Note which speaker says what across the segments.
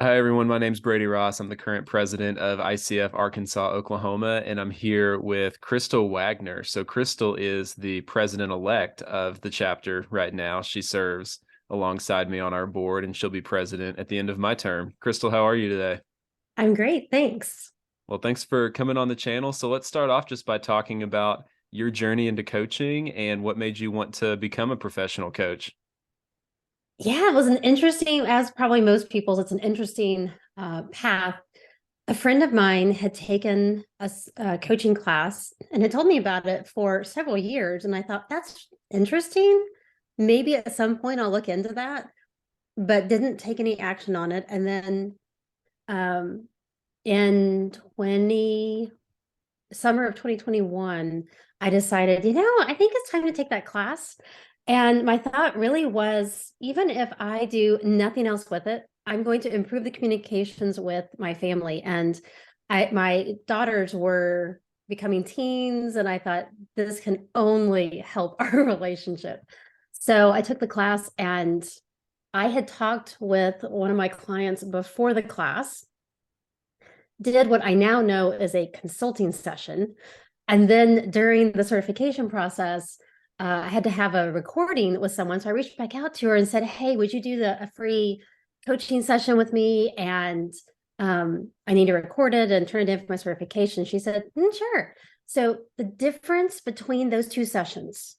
Speaker 1: Hi, everyone. My name's Brady Ross. I'm the current president of ICF Arkansas, Oklahoma, and I'm here with Crystal Wagner. So, Crystal is the president-elect of the chapter right now. She serves alongside me on our board, and she'll be president at the end of my term. Crystal, how are you today?
Speaker 2: I'm great, thanks.
Speaker 1: Well, thanks for coming on the channel. So, let's start off just by talking about your journey into coaching and what made you want to become a professional coach.
Speaker 2: Yeah, it was an interesting, as probably most people's, it's an interesting path. A friend of mine had taken a coaching class and had told me about it for several years. And I thought, that's interesting. Maybe at some point I'll look into that, but didn't take any action on it. And then um, in summer of 2021, I decided, I think it's time to take that class. And my thought really was, even if I do nothing else with it, I'm going to improve the communications with my family. And my daughters were becoming teens, and I thought this can only help our relationship. So I took the class, and I had talked with one of my clients before the class, did what I now know is a consulting session. And then during the certification process, I had to have a recording with someone. So I reached back out to her and said, hey, would you do a free coaching session with me? And I need to record it and turn it in for my certification. She said, sure. So the difference between those two sessions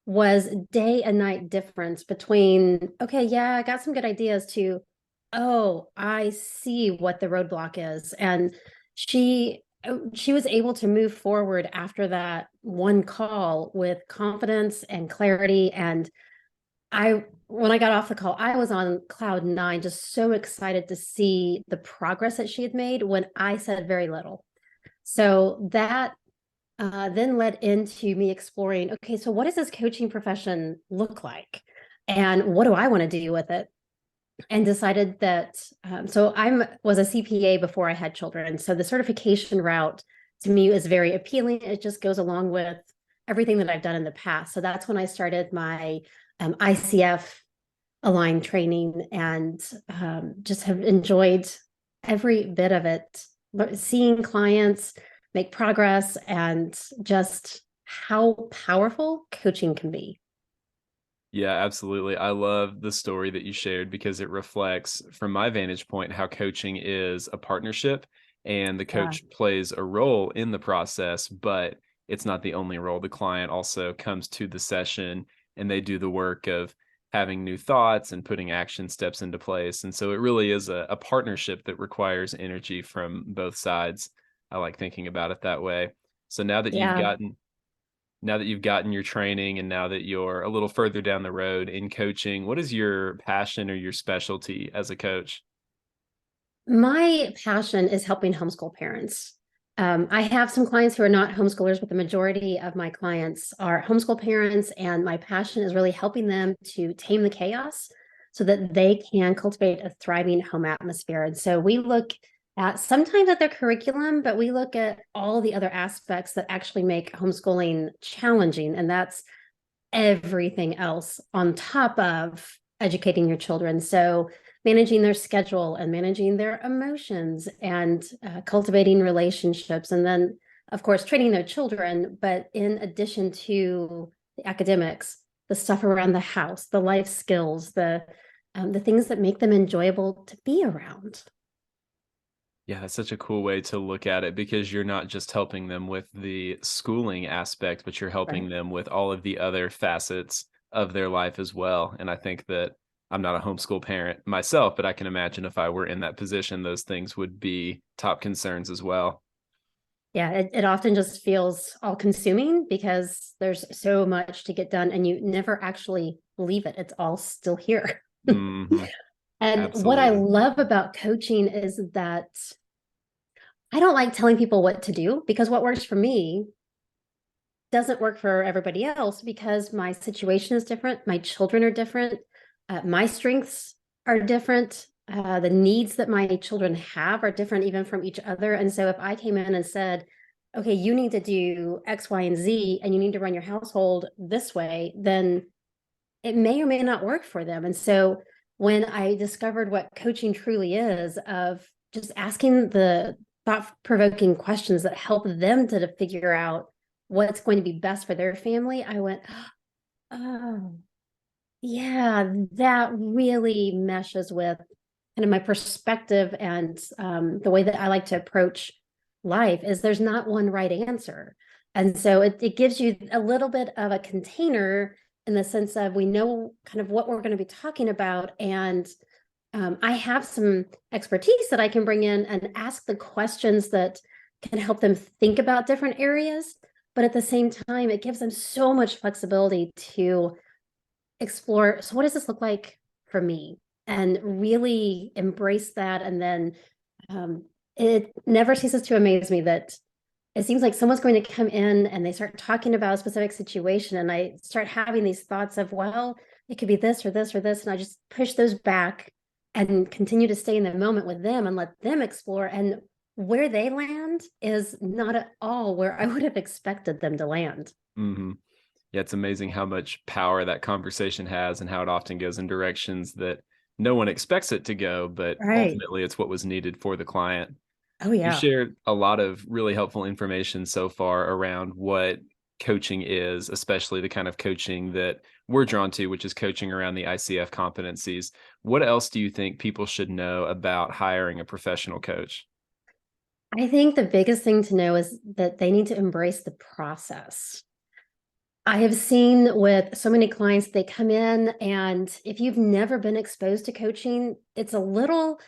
Speaker 2: was day and night difference between, okay, yeah, I got some good ideas, to, oh, I see what the roadblock is. And she was able to move forward after that one call with confidence and clarity. And when I got off the call, I was on cloud nine, just so excited to see the progress that she had made when I said very little. So that then led into me exploring, okay, so what does this coaching profession look like? And what do I want to do with it? And decided that, so I was a CPA before I had children. So the certification route to me is very appealing. It just goes along with everything that I've done in the past. So that's when I started my ICF aligned training, and just have enjoyed every bit of it, but seeing clients make progress and just how powerful coaching can be.
Speaker 1: Yeah, absolutely. I love the story that you shared because it reflects, from my vantage point, how coaching is a partnership and the
Speaker 2: Yeah.
Speaker 1: coach plays a role in the process, but it's not the only role. The client also comes to the session and they do the work of having new thoughts and putting action steps into place. And so it really is a partnership that requires energy from both sides. I like thinking about it that way. So
Speaker 2: Yeah.
Speaker 1: now that you've gotten your training and now that you're a little further down the road in coaching, what is your passion or your specialty as a coach?
Speaker 2: My passion is helping homeschool parents. I have some clients who are not homeschoolers, but the majority of my clients are homeschool parents. And my passion is really helping them to tame the chaos so that they can cultivate a thriving home atmosphere. And so we look at sometimes at their curriculum, but we look at all the other aspects that actually make homeschooling challenging. And that's everything else on top of educating your children. So managing their schedule and managing their emotions and cultivating relationships. And then, of course, training their children. But in addition to the academics, the stuff around the house, the life skills, the things that make them enjoyable to be around.
Speaker 1: Yeah, that's such a cool way to look at it because you're not just helping them with the schooling aspect, but you're helping
Speaker 2: Right.
Speaker 1: them with all of the other facets of their life as well. And I think that I'm not a homeschool parent myself, but I can imagine if I were in that position, those things would be top concerns as well.
Speaker 2: Yeah, it often just feels all consuming because there's so much to get done and you never actually leave it. It's all still here.
Speaker 1: Hmm.
Speaker 2: And what I
Speaker 1: Absolutely.
Speaker 2: love about coaching is that I don't like telling people what to do, because what works for me doesn't work for everybody else, because my situation is different. My children are different. My strengths are different. The needs that my children have are different even from each other. And so if I came in and said, okay, you need to do X, Y, and Z, and you need to run your household this way, then it may or may not work for them. And so when I discovered what coaching truly is, of just asking the thought-provoking questions that help them to figure out what's going to be best for their family. I went, oh, yeah, that really meshes with kind of my perspective and the way that I like to approach life. Is there's not one right answer. And so it gives you a little bit of a container in the sense of we know kind of what we're going to be talking about. And I have some expertise that I can bring in and ask the questions that can help them think about different areas. But at the same time, it gives them so much flexibility to explore, so what does this look like for me, and really embrace that. And then it never ceases to amaze me that it seems like someone's going to come in and they start talking about a specific situation, and I start having these thoughts of, well, it could be this or this or this, and I just push those back and continue to stay in the moment with them and let them explore. And where they land is not at all where I would have expected them to land.
Speaker 1: Hmm. Yeah, it's amazing how much power that conversation has and how it often goes in directions that no one expects it to go, but
Speaker 2: Right.
Speaker 1: ultimately it's what was needed for the client.
Speaker 2: Oh
Speaker 1: You
Speaker 2: yeah.
Speaker 1: shared a lot of really helpful information so far around what coaching is, especially the kind of coaching that we're drawn to, which is coaching around the ICF competencies. What else do you think people should know about hiring a professional coach?
Speaker 2: I think the biggest thing to know is that they need to embrace the process. I have seen with so many clients, they come in, and if you've never been exposed to coaching, it's a little,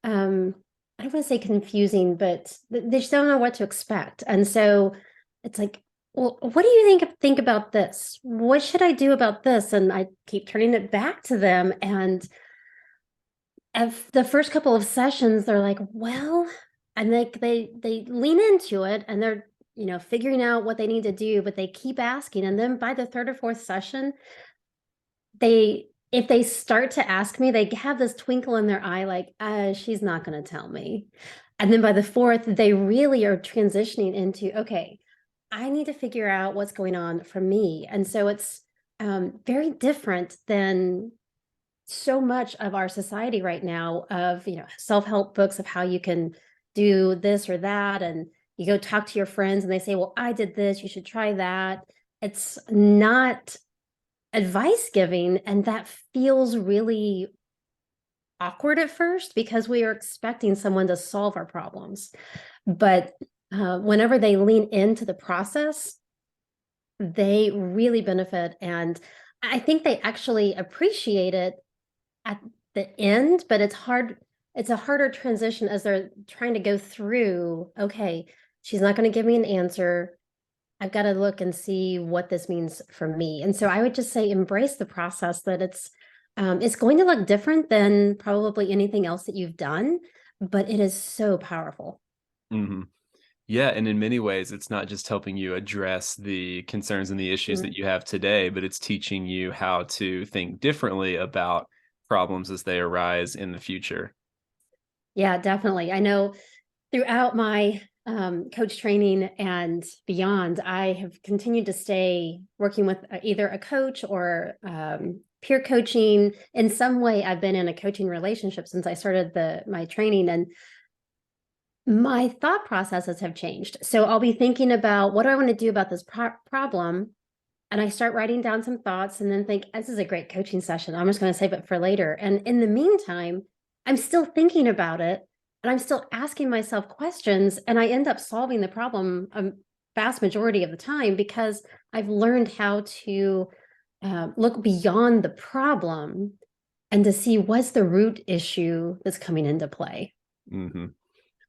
Speaker 2: I don't want to say confusing, but they just don't know what to expect. And so it's like, well, what do you think about this? What should I do about this? And I keep turning it back to them. And of the first couple of sessions, they're like, well, and they lean into it, and they're, figuring out what they need to do, but they keep asking. And then by the third or fourth session, they if they start to ask me, they have this twinkle in their eye, like, she's not going to tell me. And then by the fourth, they really are transitioning into, okay, I need to figure out what's going on for me. And so it's very different than so much of our society right now, of self-help books of how you can do this or that, and you go talk to your friends and they say, well, I did this, you should try that. It's not advice giving, and that feels really awkward at first because we are expecting someone to solve our problems. But whenever they lean into the process, they really benefit. And I think they actually appreciate it at the end, but it's a harder transition as they're trying to go through, okay, she's not going to give me an answer. I've got to look and see what this means for me. And so I would just say embrace the process, that it's going to look different than probably anything else that you've done, but it is so powerful.
Speaker 1: Hmm. Yeah, and in many ways, it's not just helping you address the concerns and the issues
Speaker 2: Mhm.
Speaker 1: that you have today, but it's teaching you how to think differently about problems as they arise in the future.
Speaker 2: Yeah, definitely. I know throughout my coach training and beyond, I have continued to stay working with either a coach or peer coaching. In some way, I've been in a coaching relationship since I started my training, and my thought processes have changed. So I'll be thinking about, what do I want to do about this problem? And I start writing down some thoughts and then think, this is a great coaching session. I'm just going to save it for later. And in the meantime, I'm still thinking about it, and I'm still asking myself questions, and I end up solving the problem a vast majority of the time because I've learned how to look beyond the problem and to see what's the root issue that's coming into play.
Speaker 1: Hmm.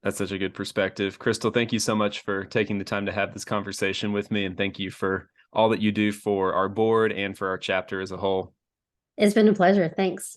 Speaker 1: That's such a good perspective. Crystal, thank you so much for taking the time to have this conversation with me. And thank you for all that you do for our board and for our chapter as a whole.
Speaker 2: It's been a pleasure. Thanks.